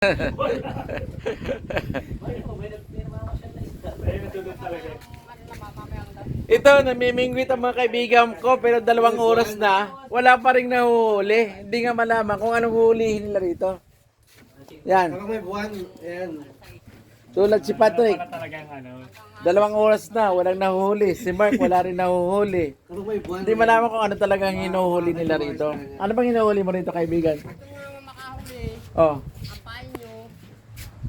Ito, namimingwit ang mga kaibigan ko pero 2 oras na, wala pa rin nahuhuli. Hindi nga malaman kung anong hulihin nila rito. Yan. Kapag may buwan, ayan. Tulad si Patrick, Talagang ano. 2 oras na, walang nahuhuli. Si Mark, wala rin nahuhuli. Kapag may buwan, Hindi malaman kung ano talagang hinuhuli nila rito. Ano bang hinuhuli mo rito, kaibigan? Makahuli, Oh. ang panyo,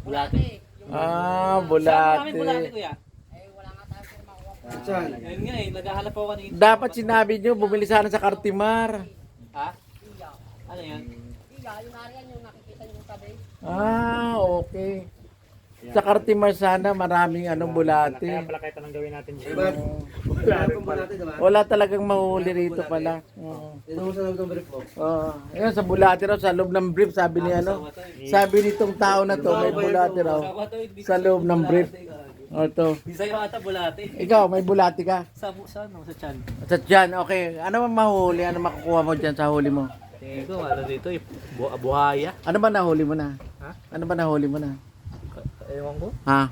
Bulate. Ah, Saan bulate bulate. kuya? eh wala nga tayo pero makuha. Saan? Ayun nga eh, naghahanap ako kanina. Dapat sinabi nyo, bumili sana sa Cartimar. Ha? Ano yan? Iya, yung nariyan yung nakikita niyo sa tabi. Ah, okay. Sa Cartimar sana, maraming bulate. Kaya pala kahit anong gawin natin Diba? dito. Wala pang bulate, diba? Wala talagang mahuli rito pala. Oo. Ito mo sa loob ng brief mo. Ayun, sa bulate raw, sa loob ng brief, sabi ni sabi nitong tao na to, may bulate raw. Sa loob ng brief. O to. Di sa'yo ata bulate. Ikaw, may bulate ka? Sa ano? Sa chan. Sa dyan, okay. Ano man mahuli? Ano makukuha mo dyan sa huli mo? Tingin ko, ano dito eh, buhaya. Ano ba nahuli mo na? Ha? Ano ba nahuli mo na? Ewan ko, Ha?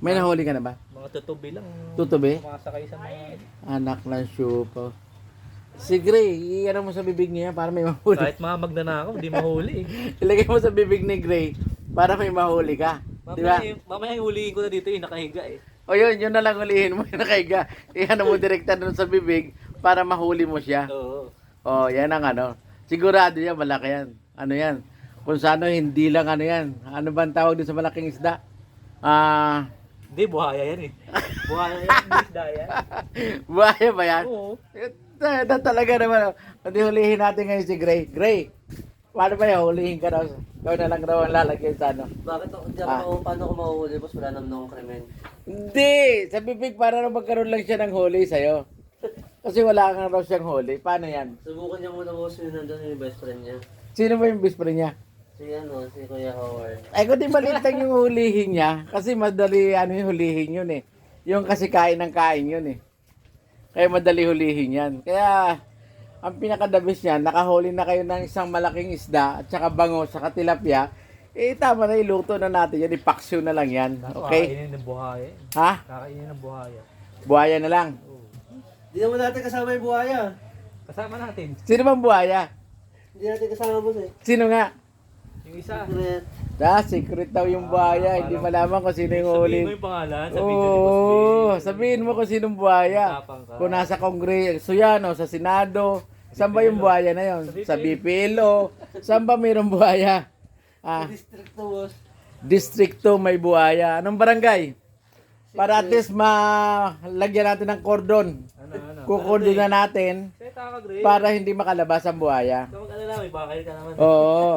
May nahuli ka na ba? mga tutubi lang. Tutubi? Makasakay sa mga... Anak ng syupo. Si Gray, i-ano mo sa bibig niya para may mahuli. Kahit mga magnanakaw, di mahuli eh. Ilagay mo sa bibig ni Gray para may mahuli ka. Di ba? Mamaya huliin ko na dito eh, nakahiga eh. O yun na lang ulihin mo yung nakaiga. I-ano mo direkta doon sa bibig para mahuli mo siya. Oo. O, yan ang ano. Sigurado yan, malaki yan. Ano yan? Kung saan hindi lang ano yan. Ano ba ang tawag din sa malaking isda? Hindi, buhaya yan eh. Buhaya yan, hindi isda yan. Buhaya ba yan? Oo. Talaga naman. Hindi hulihin natin ngayon si Gray. Gray, paano ba yan? Hulihin ka daw. Ikaw na lang daw ang lalagyan sa ano. Bakit ako, paano ko mahuhuli, boss? Wala naman akong krimen. Hindi! Sa bibig, para na magkaroon lang siya ng huli sa'yo. Kasi wala kang raw siyang huli. Paano yan? Subukan niya muna, boss, yun nandun yung best friend niya. Sino ba yung best friend niya? Si Kuya Howard. Ay, kung di maliit lang yung hulihin niya, kasi madali yung hulihin yun eh. Yung kasi kain ng kain yun eh. Kaya madali hulihin yan. Kaya, ang pinakadabis niya, nakahuli na kayo ng isang malaking isda, at saka bango, saka tilapia, eh tama na, iluto na natin yan, ipaksyo na lang yan. Okay? Kakainin ng buhaya. Ha? Kakainin ng buhaya. Buhaya na lang. Hindi naman natin kasama yung buhaya. Kasama natin. Sino bang buhaya? Hindi natin kasama, boss eh. Sino nga? Yung isa. Secret. Secret daw yung buhaya. Hindi malaman kung sino yung huli. Sabihin mo yung pangalan sa video ni Boss Oo, Bill. sabihin mo kung sinong buhaya. Tapang ka. Kung nasa Kongreso yan o sa Senado, saan ba yung buhaya na yon? Sa BPLO, saan ba mayroong buhaya? District to, boss. District 2 may buhaya. Anong barangay? Para at least malagyan natin ng kordon. Ano? Kukordon na natin Seta ka, Gray. para hindi makalabas ang buhaya. Kapag alala, may bakal ka naman. Oo.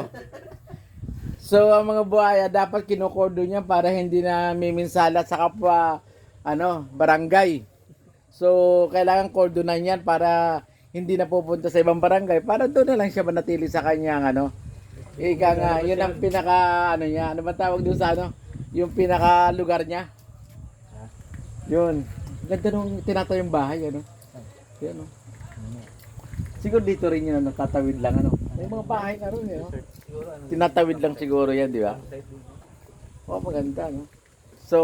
So, ang mga buhaya, dapat kinukordon niya para hindi na miminsala sa kapwa, barangay. So, kailangan kordonan yan para hindi na pupunta sa ibang barangay. Para doon na lang siya manatili sa kanyang, ika nga, yun ang pinaka, niya. Ano ba tawag doon sa, yung pinaka lugar niya? Yun. Ganda nung tinatayong bahay, Yan, Siguro dito rin yun, tatawid lang, May mga bahay na rin, Siguro ano. Tinatawid lang siguro yan, di ba? Maganda, So,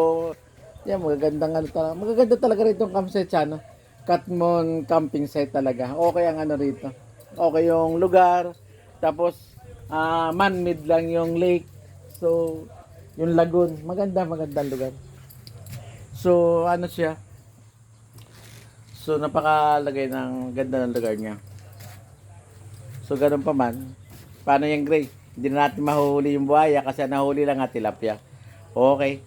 yan, magaganda talaga rin itong campsite siya, Katmon camping site talaga. Okay ang rito. Okay yung lugar. Tapos, man-made lang yung lake. So, yung lagoon. Magandang lugar. So, siya? So, napakalagay ng ganda ng lugar niya. So, ganun pa man. Paano yung Gray? Hindi na natin mahuhuli yung buhaya kasi nahuli lang ang tilapia. Okay.